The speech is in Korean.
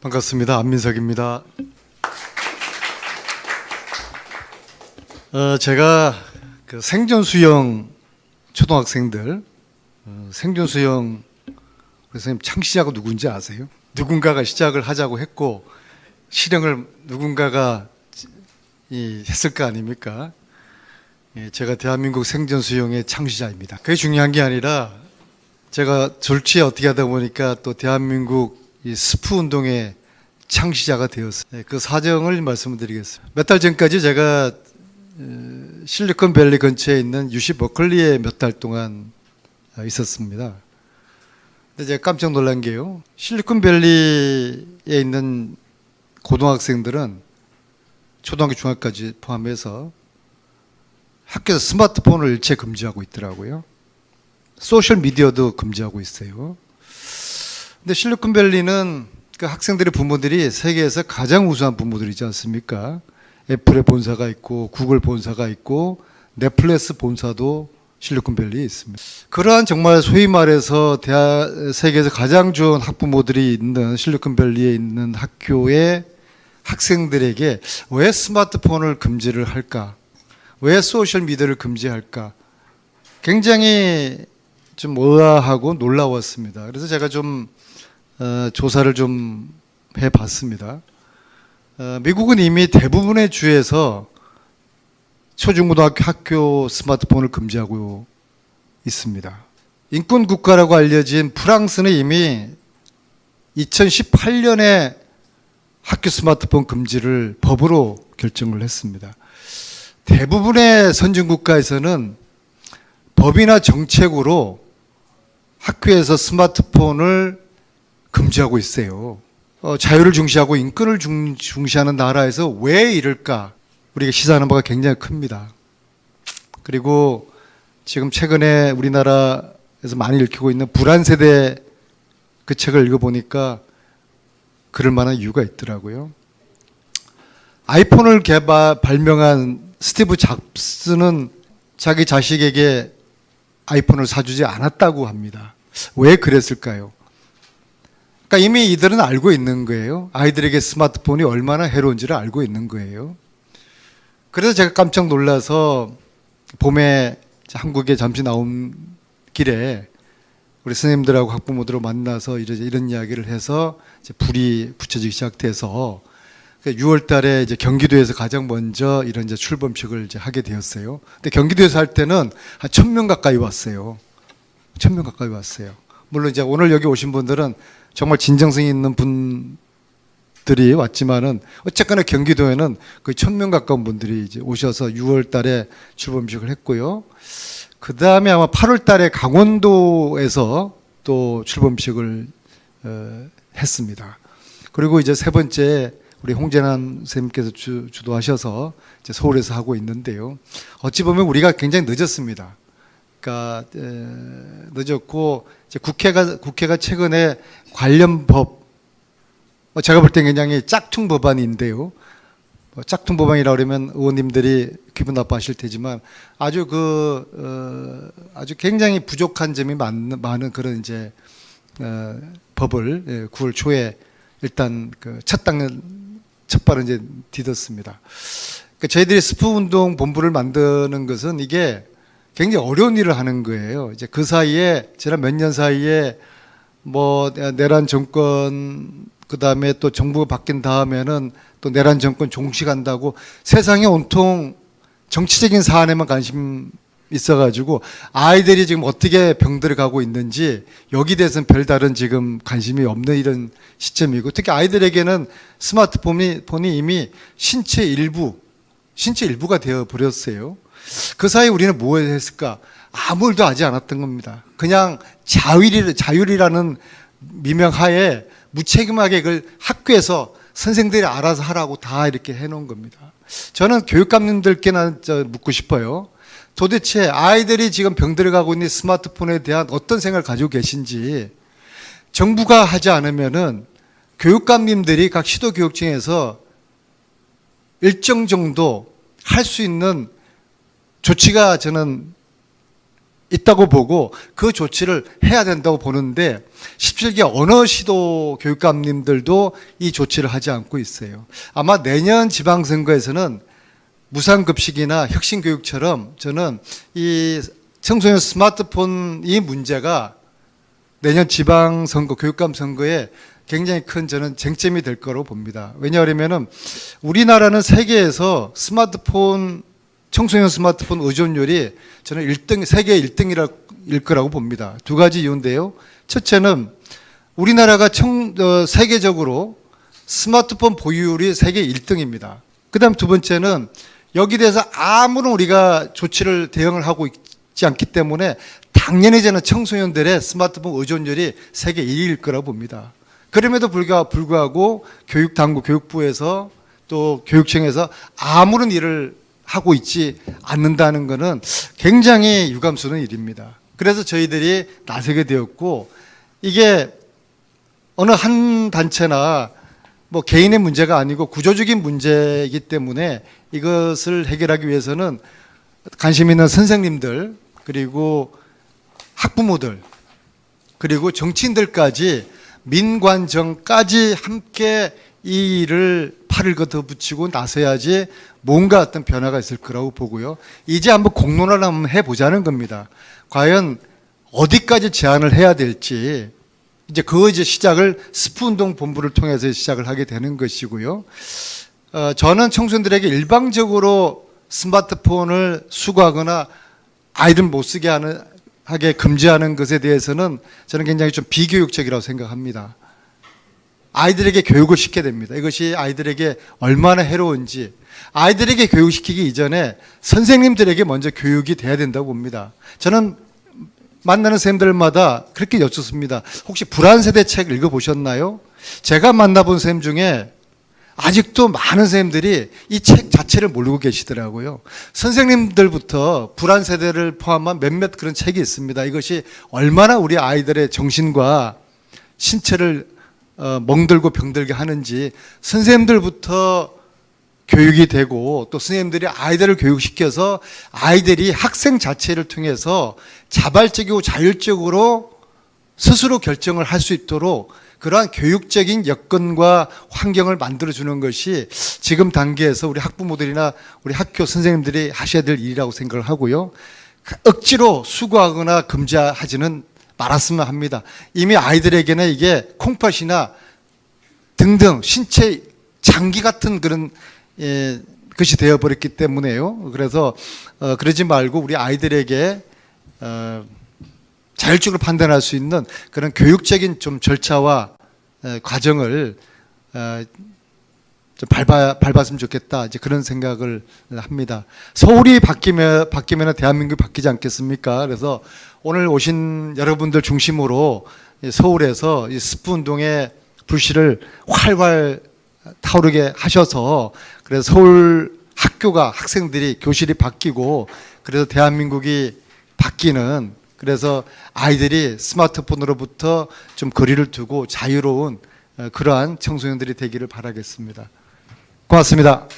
반갑습니다. 안민석입니다. 제가 그 생존수영 초등학생들 생존수영 선생님 창시자가 누군지 아세요? 누군가가 시작을 하자고 했고 실행을 누군가가 했을 거 아닙니까? 제가 대한민국 생존수영의 창시자입니다. 그게 중요한 게 아니라 제가 졸지에 어떻게 하다 보니까 또 대한민국 이 스프 운동의 창시자가 되었어요. 그 사정을 말씀을 드리겠습니다. 몇 달 전까지 제가 실리콘밸리 근처에 있는 UC 버클리에 몇 달 동안 있었습니다. 근데 제가 깜짝 놀란 게요. 실리콘밸리에 있는 고등학생들은 초등학교, 중학교까지 포함해서 학교에서 스마트폰을 일체 금지하고 있더라고요. 소셜 미디어도 금지하고 있어요. 근데 실리콘밸리는 그 학생들의 부모들이 세계에서 가장 우수한 부모들이지 않습니까? 애플의 본사가 있고 구글 본사가 있고 넷플릭스 본사도 실리콘밸리에 있습니다. 그러한 정말 소위 말해서 세계에서 가장 좋은 학부모들이 있는 실리콘밸리에 있는 학교의 학생들에게 왜 스마트폰을 금지를 할까? 왜 소셜 미디어를 금지할까? 굉장히 좀 의아하고 놀라웠습니다. 그래서 제가 좀 조사를 좀 해봤습니다. 미국은 이미 대부분의 주에서 초중고등학교 학교 스마트폰을 금지하고 있습니다. 인권 국가라고 알려진 프랑스는 이미 2018년에 학교 스마트폰 금지를 법으로 결정을 했습니다. 대부분의 선진국가에서는 법이나 정책으로 학교에서 스마트폰을 금지하고 있어요. 자유를 중시하고 인권을 중시하는 나라에서 왜 이럴까? 우리가 시사하는 바가 굉장히 큽니다. 그리고 지금 최근에 우리나라에서 많이 읽히고 있는 불안세대 그 책을 읽어보니까 그럴 만한 이유가 있더라고요. 아이폰을 발명한 스티브 잡스는 자기 자식에게 아이폰을 사주지 않았다고 합니다. 왜 그랬을까요? 그러니까 이미 이들은 알고 있는 거예요. 아이들에게 스마트폰이 얼마나 해로운지를 알고 있는 거예요. 그래서 제가 깜짝 놀라서 봄에 한국에 잠시 나온 길에 우리 선생님들하고 학부모들을 만나서 이런 이야기를 해서 이제 불이 붙여지기 시작돼서 6월 달에 이제 경기도에서 가장 먼저 이런 이제 출범식을 이제 하게 되었어요. 근데 경기도에서 할 때는 한 1000명 가까이 왔어요. 1000명 가까이 왔어요. 물론 이제 오늘 여기 오신 분들은 정말 진정성이 있는 분들이 왔지만은 어쨌거나 경기도에는 거의 1000명 가까운 분들이 이제 오셔서 6월 달에 출범식을 했고요. 그 다음에 아마 8월 달에 강원도에서 또 출범식을 했습니다. 그리고 이제 세 번째 우리 홍재남 선생님께서 주도하셔서 이제 서울에서 하고 있는데요. 어찌 보면 우리가 굉장히 늦었습니다. 그러니까 늦었고 이제 국회가 최근에 관련 법, 제가 볼 때 굉장히 짝퉁 법안인데요. 짝퉁 법안이라 그러면 의원님들이 기분 나빠하실 테지만 아주 아주 굉장히 부족한 점이 많은 그런 이제 법을 9월 초에 일단 첫 발은 이제 디뎠습니다. 그러니까 저희들이 스프 운동 본부를 만드는 것은 이게 굉장히 어려운 일을 하는 거예요. 이제 그 사이에 지난 몇 년 사이에 뭐 내란 정권 그 다음에 또 정부가 바뀐 다음에는 또 내란 정권 종식한다고 세상에 온통 정치적인 사안에만 관심 있어가지고 아이들이 지금 어떻게 병들어 가고 있는지 여기 대해서는 별다른 지금 관심이 없는 이런 시점이고 특히 아이들에게는 스마트폰이 이미 신체 일부가 되어 버렸어요. 그 사이 우리는 뭐 했을까? 아무 일도 하지 않았던 겁니다. 그냥 자율이라는 미명하에 무책임하게 그걸 학교에서 선생들이 알아서 하라고 다 이렇게 해놓은 겁니다. 저는 교육감님들께나 묻고 싶어요. 도대체 아이들이 지금 병들어가고 있는 스마트폰에 대한 어떤 생각을 가지고 계신지 정부가 하지 않으면은 교육감님들이 각 시도교육청에서 일정 정도 할 수 있는 조치가 저는 있다고 보고 그 조치를 해야 된다고 보는데 17개 어느 시도 교육감님들도 이 조치를 하지 않고 있어요. 아마 내년 지방선거에서는 무상급식이나 혁신교육처럼 저는 이 청소년 스마트폰 이 문제가 내년 지방선거, 교육감 선거에 굉장히 큰 저는 쟁점이 될 거로 봅니다. 왜냐하면 우리나라는 세계에서 청소년 스마트폰 의존율이 저는 세계 1등일 거라고 봅니다. 두 가지 이유인데요. 첫째는 우리나라가 세계적으로 스마트폰 보유율이 세계 1등입니다. 그 다음 두 번째는 여기 대해서 아무런 우리가 조치를 대응을 하고 있지 않기 때문에 당연히 저는 청소년들의 스마트폰 의존율이 세계 1위일 거라고 봅니다. 그럼에도 불구하고 교육당국, 교육부에서 또 교육청에서 아무런 일을 하고 있지 않는다는 것은 굉장히 유감스러운 일입니다. 그래서 저희들이 나서게 되었고, 이게 어느 한 단체나 뭐 개인의 문제가 아니고 구조적인 문제이기 때문에 이것을 해결하기 위해서는 관심 있는 선생님들, 그리고 학부모들, 그리고 정치인들까지 민관정까지 함께 이 일을 팔을 걷어붙이고 나서야지 뭔가 어떤 변화가 있을 거라고 보고요. 이제 한번 공론화를 한번 해보자는 겁니다. 과연 어디까지 제한을 해야 될지 이제 시작을 스프운동 본부를 통해서 시작을 하게 되는 것이고요. 저는 청소년들에게 일방적으로 스마트폰을 수거하거나 아이들 못 쓰게 하게 금지하는 것에 대해서는 저는 굉장히 좀 비교육적이라고 생각합니다. 아이들에게 교육을 시켜야 됩니다. 이것이 아이들에게 얼마나 해로운지 아이들에게 교육시키기 이전에 선생님들에게 먼저 교육이 돼야 된다고 봅니다. 저는 만나는 선생님들마다 그렇게 여쭙습니다. 혹시 불안세대 책 읽어보셨나요? 제가 만나본 선생님 중에 아직도 많은 선생님들이 이 책 자체를 모르고 계시더라고요. 선생님들부터 불안세대를 포함한 몇몇 그런 책이 있습니다. 이것이 얼마나 우리 아이들의 정신과 신체를 멍들고 병들게 하는지 선생님들부터 교육이 되고 또 선생님들이 아이들을 교육시켜서 아이들이 학생 자체를 통해서 자발적이고 자율적으로 스스로 결정을 할 수 있도록 그러한 교육적인 여건과 환경을 만들어주는 것이 지금 단계에서 우리 학부모들이나 우리 학교 선생님들이 하셔야 될 일이라고 생각을 하고요. 억지로 수거하거나 금지하지는 말았으면 합니다. 이미 아이들에게는 이게 콩팥이나 등등 신체 장기 같은 그런 것이 되어버렸기 때문에요. 그래서 그러지 말고 우리 아이들에게 자율적으로 판단할 수 있는 그런 교육적인 좀 절차와 과정을 좀 밟았으면 좋겠다. 이제 그런 생각을 합니다. 서울이 바뀌면 대한민국이 바뀌지 않겠습니까? 그래서 오늘 오신 여러분들 중심으로 서울에서 이 스프 운동의 불씨를 활활 타오르게 하셔서 그래서 서울 학교가 학생들이 교실이 바뀌고 그래서 대한민국이 바뀌는 그래서 아이들이 스마트폰으로부터 좀 거리를 두고 자유로운 그러한 청소년들이 되기를 바라겠습니다. 고맙습니다.